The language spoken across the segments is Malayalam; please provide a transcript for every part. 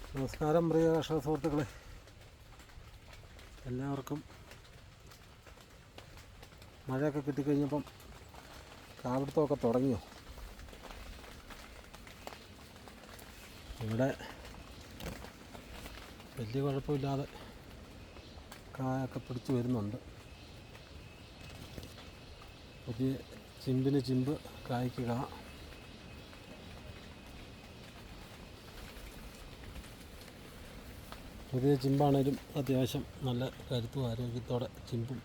നമസ്കാരം പ്രിയ കർഷക സുഹൃത്തുക്കളെ, എല്ലാവർക്കും മഴയൊക്കെ കിട്ടിക്കഴിഞ്ഞപ്പം കാപിടുത്തമൊക്കെ തുടങ്ങിയോ? ഇവിടെ വലിയ കുഴപ്പമില്ലാതെ കായൊക്കെ പിടിച്ച് വരുന്നുണ്ട്. പുതിയ ചിമ്പിന് ചിമ്പ് കായ്ക്കുക. പുതിയ ചിമ്പാണേലും അത്യാവശ്യം നല്ല കരുത്തും ആരോഗ്യത്തോടെ ചിമ്പും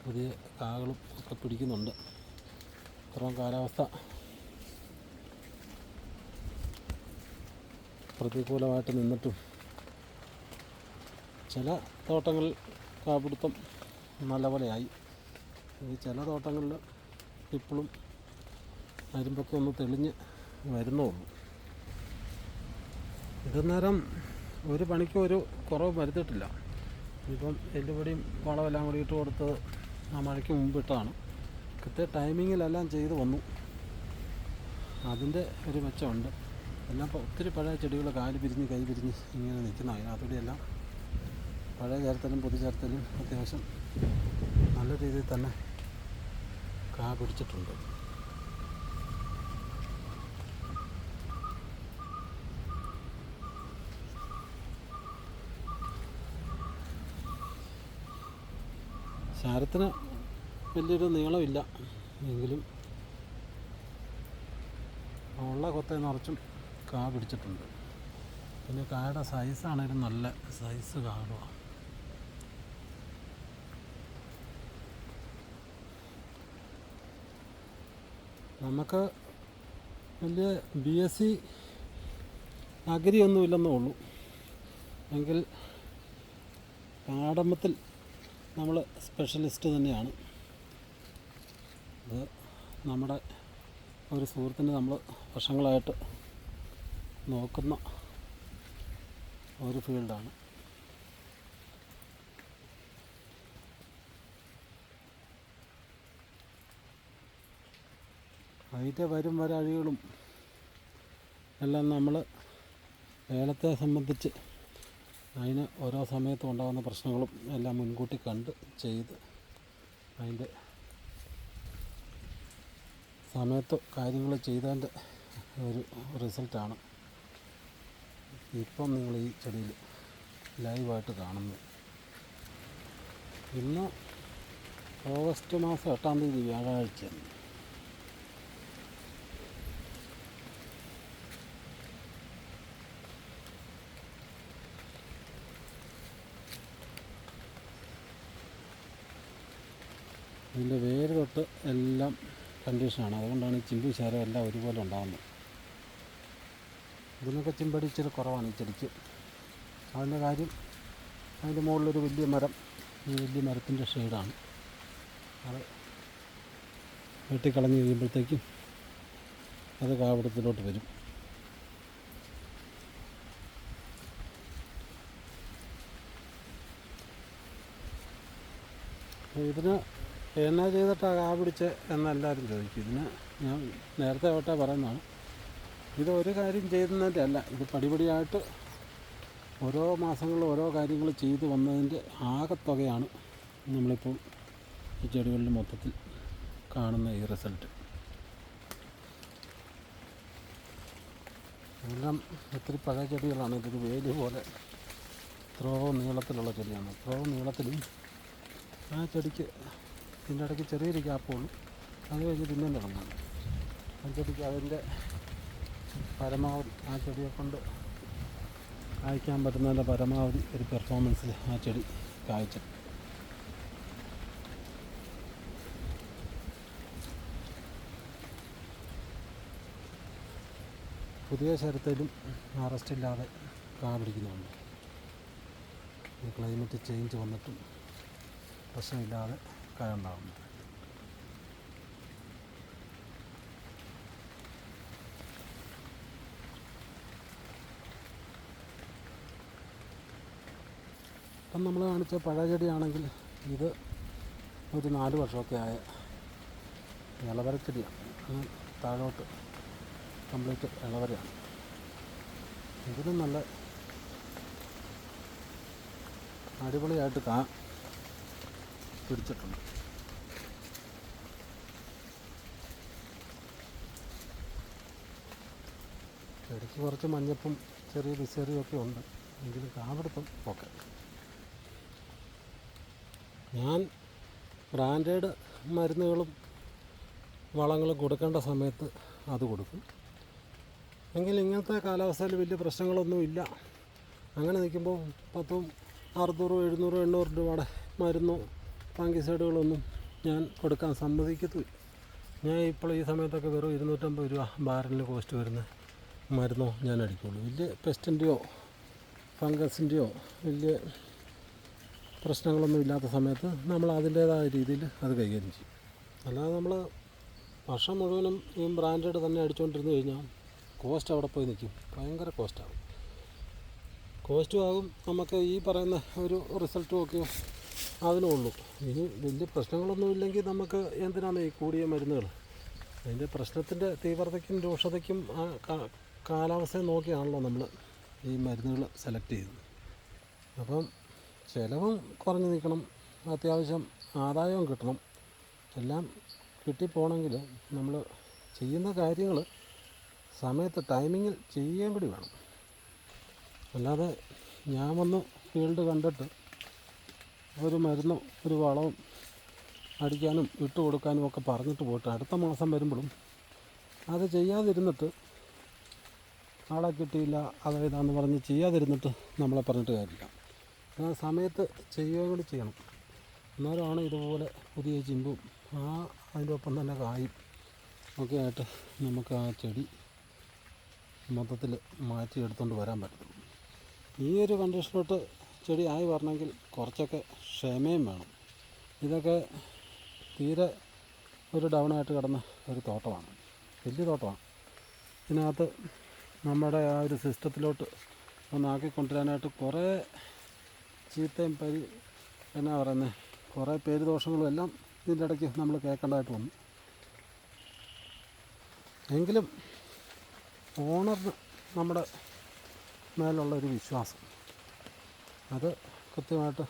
പുതിയ കാകളും ഒക്കെ പിടിക്കുന്നുണ്ട്. ഇത്രയും കാലാവസ്ഥ പ്രതികൂലമായിട്ട് നിന്നിട്ടും ചില തോട്ടങ്ങളിൽ കാപിടുത്തം നല്ലപോലെയായി. ചില തോട്ടങ്ങളിൽ ഇപ്പോഴും അരുമ്പൊക്കെ ഒന്ന് തെളിഞ്ഞ് വരുന്നുള്ളൂ. ഇതുനേരം ഒരു പണിക്കും ഒരു കുറവ് വരുത്തിയിട്ടില്ല. ഇപ്പം എല്ലുപൊടിയും വളമെല്ലാം കൂടി ഇട്ട് കൊടുത്തത് ആ മഴയ്ക്ക് മുമ്പിട്ടാണ്. കൃത്യ ടൈമിങ്ങിലെല്ലാം ചെയ്തു വന്നു. അതിൻ്റെ ഒരു മെച്ചമുണ്ട്. എല്ലാം ഇപ്പോൾ ഒത്തിരി പഴയ ചെടികൾ കാല് പിരിഞ്ഞ് കൈ പിരിഞ്ഞ് ഇങ്ങനെ നിൽക്കുന്ന. അതിനകത്തൂടെയെല്ലാം പഴയ ചേർത്തലും പുതിയ ചേർത്തലും അത്യാവശ്യം നല്ല രീതിയിൽ തന്നെ കാ പിടിച്ചിട്ടുണ്ട്. ശാരത്തിന് വലിയൊരു നീളമില്ല എങ്കിലും ഉള്ള കൊത്ത നിറച്ചും കാ പിടിച്ചിട്ടുണ്ട്. പിന്നെ കായുടെ സൈസാണേലും നല്ല സൈസ് കാടുക. നമുക്ക് വലിയ BSc അഗ്രി ഒന്നുമില്ലെന്നേ ഉള്ളൂ. എങ്കിൽ കാടമ്പത്തിൽ നമ്മൾ സ്പെഷ്യലിസ്റ്റ് തന്നെയാണ്. അത് നമ്മുടെ ഒരു സുഹൃത്തിനെ നമ്മൾ വർഷങ്ങളായിട്ട് നോക്കുന്ന ഒരു ഫീൽഡാണ്. അതിൻ്റെ വരും വരാഴികളും എല്ലാം നമ്മൾ ഏലത്തെ സംബന്ധിച്ച് അതിന് ഓരോ സമയത്തും ഉണ്ടാകുന്ന പ്രശ്നങ്ങളും എല്ലാം മുൻകൂട്ടി കണ്ട് ചെയ്ത് അതിൻ്റെ സമയത്ത് കാര്യങ്ങൾ ചെയ്തതിൻ്റെ ഒരു റിസൾട്ടാണ് ഇപ്പം നിങ്ങൾ ഈ ചെടിയിൽ ലൈവായിട്ട് കാണുന്നത്. ഇന്ന് ഓഗസ്റ്റ് മാസം 8-ാം തീയതി വ്യാഴാഴ്ചയാണ്. ഇതിൻ്റെ വേര് തൊട്ട് എല്ലാം കണ്ടീഷനാണ്. അതുകൊണ്ടാണ് ഈ ചിമ്പ് ശരം എല്ലാം ഒരുപോലെ ഉണ്ടാകുന്നത്. ഇതിനൊക്കെ ചിമ്പടി ഇച്ചിരി കുറവാണ് ഈ ചെടിക്ക്. അതിൻ്റെ കാര്യം അതിൻ്റെ മുകളിലൊരു വലിയ മരം, ഈ വലിയ മരത്തിൻ്റെ ഷെയ്ഡാണ്. അത് വെട്ടിക്കളഞ്ഞ് കഴിയുമ്പോഴത്തേക്കും അത് കാപിടുത്തത്തിലോട്ട് വരും. ഇതിന് എന്നാ ചെയ്തിട്ടാണ് കാ പിടിച്ച് എന്നെല്ലാവരും ചോദിക്കും. ഇതിന് ഞാൻ നേരത്തെ തൊട്ടേ പറയുന്നതാണ്, ഇത് ഒരു കാര്യം ചെയ്യുന്നതിൻ്റെ അല്ല, ഇത് പടിപടിയായിട്ട് ഓരോ മാസങ്ങളിൽ ഓരോ കാര്യങ്ങൾ ചെയ്തു വന്നതിൻ്റെ ആകത്തുകയാണ് നമ്മളിപ്പോൾ ഈ ചെടികളിൽ മൊത്തത്തിൽ കാണുന്ന ഈ റിസൾട്ട്. എല്ലാം ഒത്തിരി പഴയ ചെടികളാണ്. ഇതൊരു വേലി പോലെ എത്രയോ നീളത്തിലുള്ള ചെടിയാണ്. എത്രയോ നീളത്തിലും ആ ചെടിക്ക് ഇതിൻ്റെ ഇടയ്ക്ക് ചെറിയൊരു ഗ്യാപ്പുള്ളൂ. അത് കഴിഞ്ഞ് പിന്നെയും തുടങ്ങും. ആ ചെടിക്ക് അതിൻ്റെ പരമാവധി ആ ചെടിയെ കൊണ്ട് കായ്ക്കാൻ പറ്റുന്നതിൻ്റെ പരമാവധി ഒരു പെർഫോമൻസിൽ ആ ചെടി കായ്ച്ചു. പുതിയ ശരത്തിലും അറസ്റ്റില്ലാതെ കാ പിടിക്കുന്നുണ്ട്. ഈ ക്ലൈമറ്റ് ചേഞ്ച് വന്നിട്ടും പ്രശ്നമില്ലാതെ കായ ഉണ്ടാകുന്നു. ഇപ്പം നമ്മൾ കാണിച്ച പഴയ ചെടിയാണെങ്കിൽ ഇത് ഒരു 4 വർഷമൊക്കെ ആയ ഇളവരച്ചെടിയാണ്. താഴോട്ട് കംപ്ലീറ്റ് ഇളവരയാണ്. ഇതിനും നല്ല അടിപൊളിയായിട്ട് പിടിച്ചിട്ടുണ്ട്. ചെടിക്ക് കുറച്ച് മഞ്ഞപ്പും ചെറിയ വിസേറിയും ഒക്കെ ഉണ്ട്, എങ്കിലും കാവെടുപ്പം ഓക്കെ. ഞാൻ ബ്രാൻഡഡ് മരുന്നുകളും വളങ്ങളും കൊടുക്കേണ്ട സമയത്ത് അത് കൊടുക്കും. എങ്കിൽ ഇങ്ങനത്തെ കാലാവസ്ഥയിൽ വലിയ പ്രശ്നങ്ങളൊന്നുമില്ല. അങ്ങനെ നിൽക്കുമ്പോൾ 10, 600, 700, 800 രൂപയുടെ മരുന്നോ ഫംഗിസൈഡുകളൊന്നും ഞാൻ കൊടുക്കാൻ സമ്മതിക്കത്തുമില്ല. ഞാൻ ഇപ്പോൾ ഈ സമയത്തൊക്കെ വെറും 250 രൂപ ബാരലിന് കോസ്റ്റ് വരുന്ന മരുന്നോ ഞാൻ അടിക്കുള്ളൂ. വലിയ പെസ്റ്റിൻ്റെയോ ഫംഗസിൻ്റെയോ വലിയ പ്രശ്നങ്ങളൊന്നും ഇല്ലാത്ത സമയത്ത് നമ്മൾ അതിൻ്റേതായ രീതിയിൽ അത് കൈകാര്യം ചെയ്യും. അല്ലാതെ നമ്മൾ വർഷം മുഴുവനും ഈ ബ്രാൻഡഡ് തന്നെ അടിച്ചുകൊണ്ടിരുന്ന് കഴിഞ്ഞാൽ കോസ്റ്റ് അവിടെ പോയി നിൽക്കും, ഭയങ്കര കോസ്റ്റും ആകും. നമുക്ക് ഈ പറയുന്ന ഒരു റിസൾട്ടും ഒക്കെ അതിനുള്ളൂ. ഇനി വലിയ പ്രശ്നങ്ങളൊന്നും ഇല്ലെങ്കിൽ നമുക്ക് എന്തിനാണ് ഈ കൂടിയ മരുന്നുകൾ? അതിൻ്റെ പ്രശ്നത്തിൻ്റെ തീവ്രതയ്ക്കും രൂക്ഷതയ്ക്കും കാലാവസ്ഥയെ നോക്കിയാണല്ലോ നമ്മൾ ഈ മരുന്നുകൾ സെലക്ട് ചെയ്യുന്നത്. അപ്പം ചിലവും കുറഞ്ഞ് നിൽക്കണം, അത്യാവശ്യം ആദായവും കിട്ടണം. എല്ലാം കിട്ടിപ്പോണെങ്കിൽ നമ്മൾ ചെയ്യുന്ന കാര്യങ്ങൾ സമയത്ത് ടൈമിങ്ങിൽ ചെയ്യുകയും കൂടി വേണം. അല്ലാതെ ഞാൻ വന്ന് ഫീൽഡ് കണ്ടിട്ട് ഒരു മരുന്നും ഒരു വളവും അടിക്കാനും ഇട്ട് കൊടുക്കാനും ഒക്കെ പറഞ്ഞിട്ട് പോയിട്ട് അടുത്ത മാസം വരുമ്പോഴും അത് ചെയ്യാതിരുന്നിട്ട് ആളെ കിട്ടിയില്ല അതേതാണെന്ന് പറഞ്ഞ് ചെയ്യാതിരുന്നിട്ട് നമ്മളെ പറഞ്ഞിട്ട് കാര്യമില്ല. ആ സമയത്ത് ചെയ്യുകയും കൂടി ചെയ്യണം. അന്നേരമാണ് ഇതുപോലെ പുതിയ ചിമ്പും അതിൻ്റെ ഒപ്പം തന്നെ കായും ഒക്കെ ആയിട്ട് നമുക്ക് ആ ചെടി മൊത്തത്തിൽ മാറ്റിയെടുത്തുകൊണ്ട് വരാൻ പറ്റും. ഈ ഒരു കണ്ടീഷനിലോട്ട് ചെടി ആയി വരണമെങ്കിൽ കുറച്ചൊക്കെ ക്ഷമയും വേണം. ഇതൊക്കെ തീരെ ഒരു ഡൗണായിട്ട് കിടന്ന ഒരു തോട്ടമാണ്, വലിയ തോട്ടമാണ്. ഇതിനകത്ത് നമ്മുടെ ആ ഒരു സിസ്റ്റത്തിലോട്ട് ഒന്നാക്കിക്കൊണ്ടുവരാനായിട്ട് കുറേ ചീത്തയും എന്നാ പറയുന്നത്, കുറേ പേര് ദോഷങ്ങളും എല്ലാം ഇതിൻ്റെ ഇടയ്ക്ക് നമ്മൾ കേൾക്കേണ്ടതായിട്ട് വന്നു. എങ്കിലും ഓണറിന് നമ്മുടെ മേലുള്ളൊരു വിശ്വാസം അത് കൃത്യമായിട്ട്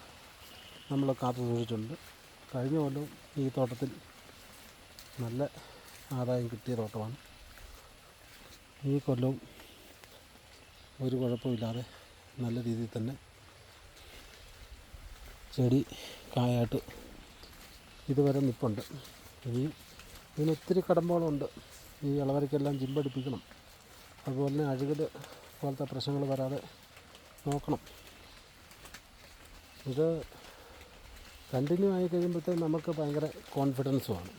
നമ്മൾ കാത്തു സൂക്ഷിച്ചിട്ടുണ്ട്. കഴിഞ്ഞ കൊല്ലവും ഈ തോട്ടത്തിൽ നല്ല ആദായം കിട്ടിയ തോട്ടമാണ്. ഈ കൊല്ലവും ഒരു കുഴപ്പമില്ലാതെ നല്ല രീതിയിൽ തന്നെ ചെടി കായായിട്ട് ഇതുവരെ നിൽപ്പുണ്ട്. ഇതിന് ഒത്തിരി കടമ്പകളുണ്ട്. ഈ ഇളവരയ്ക്കെല്ലാം ജിമ്പടിപ്പിക്കണം, അതുപോലെ തന്നെ അഴുകൽ പോലത്തെ പ്രശ്നങ്ങൾ വരാതെ നോക്കണം. ഇത് കണ്ടിന്യൂ ആയി കഴിയുമ്പോഴത്തേക്കും നമുക്ക് ഭയങ്കര കോൺഫിഡൻസുമാണ്.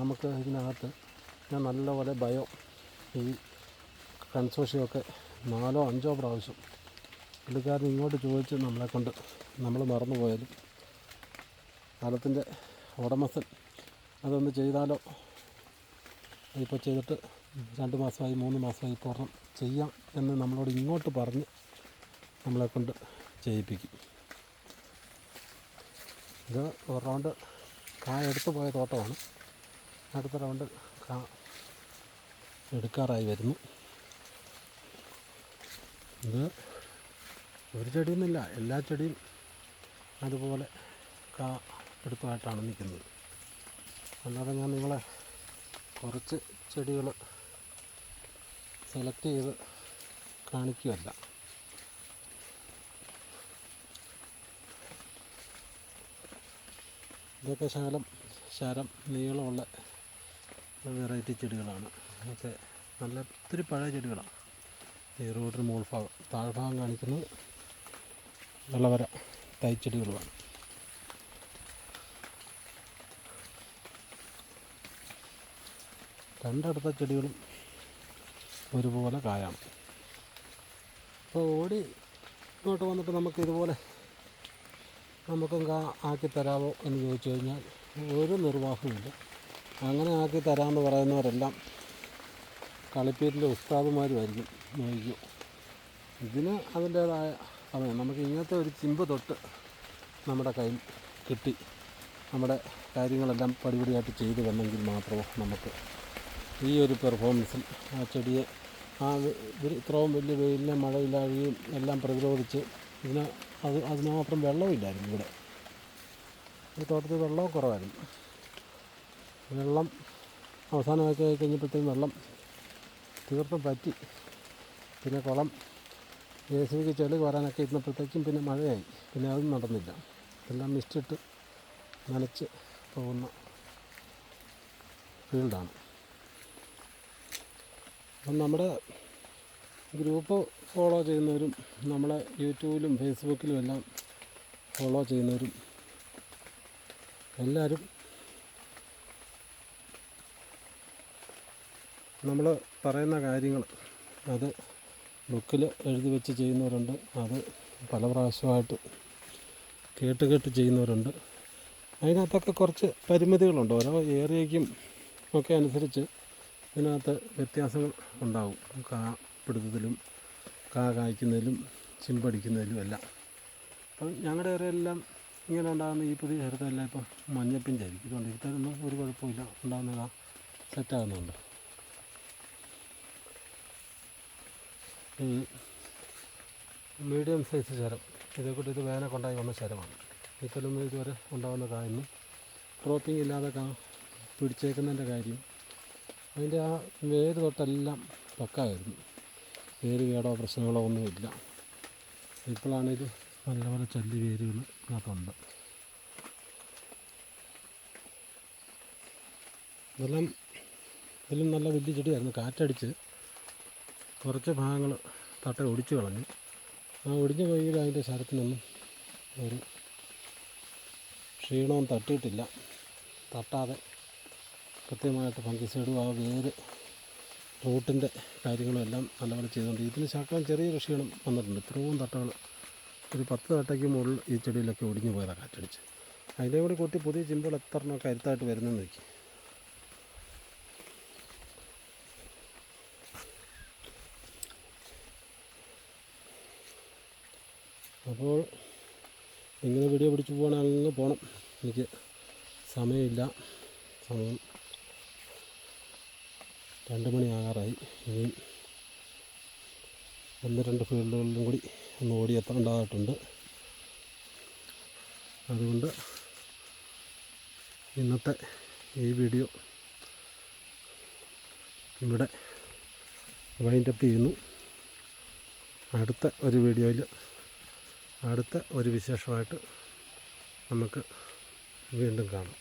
നമുക്ക് ഇതിനകത്ത് ഞാൻ നല്ലപോലെ ഈ കൺസോഷ്യമൊക്കെ 4 or 5 പ്രാവശ്യം പുള്ളിക്കാരൻ ഇങ്ങോട്ട് ചോദിച്ച് നമ്മളെക്കൊണ്ട് നമ്മൾ മറന്നുപോയാലും കാലത്തിൻ്റെ ഉടമസ്ഥൻ അതൊന്ന് ചെയ്താലോ, ഇപ്പോൾ ചെയ്തിട്ട് 2 മാസമായി 3 മാസമായി പൂർണ്ണം ചെയ്യാം എന്ന് നമ്മളോട് ഇങ്ങോട്ട് പറഞ്ഞ് നമ്മളെക്കൊണ്ട് ചെയ്യിപ്പിക്കും. ഇത് ഒരു റൗണ്ട് എടുത്തു പോയ തോട്ടമാണ്. അടുത്ത റൗണ്ട് എടുക്കാറായി വരുന്നു. ഇത് ഒരു ചെടിയൊന്നുമില്ല, എല്ലാ ചെടിയും അതുപോലെ എടുത്തതായിട്ടാണ് നിൽക്കുന്നത്. അല്ലാതെ ഞാൻ നിങ്ങളെ കുറച്ച് ചെടികൾ സെലക്ട് ചെയ്ത് കാണിക്കുകയല്ല. ഇതൊക്കെ ശരം നീളമുള്ള വെറൈറ്റി ചെടികളാണ്. ഇതൊക്കെ നല്ല ഒത്തിരി പഴയ ചെടികളാണ്. ഈ റോഡിന് മുകൾ ഭാഗം താഴ്ഭാഗം കാണിക്കുന്നത് വെള്ളവര തൈച്ചെടികളുമാണ്. രണ്ടടുത്ത ചെടികളും ഒരുപോലെ കായാണ്. അപ്പോൾ ഓടി ഇങ്ങോട്ട് വന്നിട്ട് നമുക്ക് ഇതുപോലെ നമുക്കും ആക്കി തരാമോ എന്ന് ചോദിച്ചു കഴിഞ്ഞാൽ ഒരു നിർവാഹമില്ല. അങ്ങനെ ആക്കി തരാമെന്ന് പറയുന്നവരെല്ലാം കളിപ്പീരിലെ ഉസ്താദുമാരുമായിരിക്കും. നോക്കിക്കോ, ഇതിന് അതിൻ്റേതായ സമയം. നമുക്ക് ഇങ്ങനത്തെ ഒരു ചിമ്പ് തൊട്ട് നമ്മുടെ കയ്യിൽ കിട്ടി നമ്മുടെ കാര്യങ്ങളെല്ലാം പടിപടിയായിട്ട് ചെയ്ത് വന്നെങ്കിൽ മാത്രമേ നമുക്ക് ഈ ഒരു പെർഫോമൻസിൽ ആ ചെടിയെ ഇത്രയും വലിയ വെയിലിനെ മഴയില്ലാതെയും എല്ലാം പ്രതിരോധിച്ച് അതിന് മാത്രം വെള്ളമില്ലായിരുന്നു ഇവിടെ. ഈ തോട്ടത്തിൽ വെള്ളവും കുറവായിരുന്നു. വെള്ളം അവസാനമൊക്കെ ആയി കഴിഞ്ഞപ്പോഴത്തേക്കും വെള്ളം തീർത്തും പറ്റി. പിന്നെ കുളം JCBക്ക് ചെളി വരാനൊക്കെ ഇരുന്നപ്പോഴത്തേക്കും പിന്നെ മഴയായി. പിന്നെ അതും നടന്നില്ല. എല്ലാം മിസ്റ്റിട്ട് നനച്ച് പോകുന്ന ഫീൽഡാണ്. അപ്പം നമ്മുടെ ഗ്രൂപ്പ് ഫോളോ ചെയ്യുന്നവരും നമ്മളെ യൂട്യൂബിലും ഫേസ്ബുക്കിലും എല്ലാം ഫോളോ ചെയ്യുന്നവരും എല്ലാവരും നമ്മൾ പറയുന്ന കാര്യങ്ങൾ അത് ബുക്കിൽ എഴുതി വെച്ച് ചെയ്യുന്നവരുണ്ട്. അത് പല പ്രാവശ്യമായിട്ട് കേട്ട് ചെയ്യുന്നവരുണ്ട്. അതിനകത്തൊക്കെ കുറച്ച് പരിമിതികളുണ്ട്. ഓരോ ഏരിയയ്ക്കും ഒക്കെ അനുസരിച്ച് ഇതിനകത്ത് വ്യത്യാസങ്ങൾ ഉണ്ടാവും. കാ പിടുത്തത്തിലും കായ്ക്കുന്നതിലും ചിമ്പടിക്കുന്നതിലും എല്ലാം. അപ്പം ഞങ്ങളുടെ ഏരിയയെല്ലാം ഇങ്ങനെ ഉണ്ടാകുന്ന ഈ പുതിയ സ്ഥലത്തെല്ലാം ഇപ്പം മഞ്ഞപ്പിഞ്ചായിരിക്കും. ഇതുകൊണ്ട് ഇത്തരൊന്നും ഒരു കുഴപ്പമില്ല, ഉണ്ടാകുന്ന സെറ്റാകുന്നുണ്ട്. ഈ മീഡിയം സൈസ് ശരം, ഇതേക്കൂട്ട് ഇത് വേനൽക്കുണ്ടായി വന്ന ശരമാണ്. ഇതിലൊന്നും ഇതുവരെ ഉണ്ടാകുന്ന കായൊന്നും ഡ്രോപ്പിംഗ് ഇല്ലാതെ പിടിച്ചേക്കുന്നതിൻ്റെ കാര്യം അതിൻ്റെ ആ വേര് തൊട്ടെല്ലാം പക്കായിരുന്നു. വേര് കേടോ പ്രശ്നങ്ങളോ ഒന്നുമില്ല. ഇപ്പോഴാണിത് നല്ലപോലെ ചല്ലി വേരുകൾ ഇതിനകത്തുണ്ട്. ഇതിലും നല്ല വലിയ ചെടിയായിരുന്നു. കാറ്റടിച്ച് കുറച്ച് ഭാഗങ്ങൾ തട്ട ഒടിച്ചു കളഞ്ഞു. ആ ഒടിഞ്ഞു പോയെങ്കിൽ അതിൻ്റെ ശരത്തിനൊന്നും ഒരു ക്ഷീണവും തട്ടിയിട്ടില്ല. തട്ടാതെ കൃത്യമായിട്ട് ഫംഗിസൈഡും ആ വേര് റൂട്ടിൻ്റെ കാര്യങ്ങളും എല്ലാം നല്ലപോലെ ചെയ്തുകൊണ്ട് ഇതിന് ശകലം ചെറിയൊരു ക്ഷീണം വന്നിട്ടുണ്ട്. ഇത്രയും തട്ടകൾ ഒരു 10 തട്ടയ്ക്ക് മുകളിൽ ഈ ചെടിയിലൊക്കെ ഒടിഞ്ഞു പോയതാണ് കാറ്റടിച്ച്. അതിൻ്റെ കൂടി കൊട്ടി പുതിയ ചിമ്പുകൾ എത്ര എണ്ണം കരുത്തായിട്ട് വരുന്നതെന്ന് നോക്കി. അപ്പോൾ ഇങ്ങനെ വീഡിയോ പിടിച്ച് പോകണമെങ്കിൽ അങ്ങ് പോകണം. എനിക്ക് സമയമില്ല. സമയം 2 മണിയാകാറായി. ഇനിയും 1-2 ഫീൽഡുകളിലും കൂടി ഒന്ന് ഓടിയെത്തേണ്ടതായിട്ടുണ്ട്. അതുകൊണ്ട് ഇന്നത്തെ ഈ വീഡിയോ ഇവിടെ വൈൻഡപ്പ് ചെയ്യുന്നു. അടുത്ത ഒരു വീഡിയോയിൽ അടുത്ത ഒരു വിശേഷമായിട്ട് നമുക്ക് വീണ്ടും കാണാം.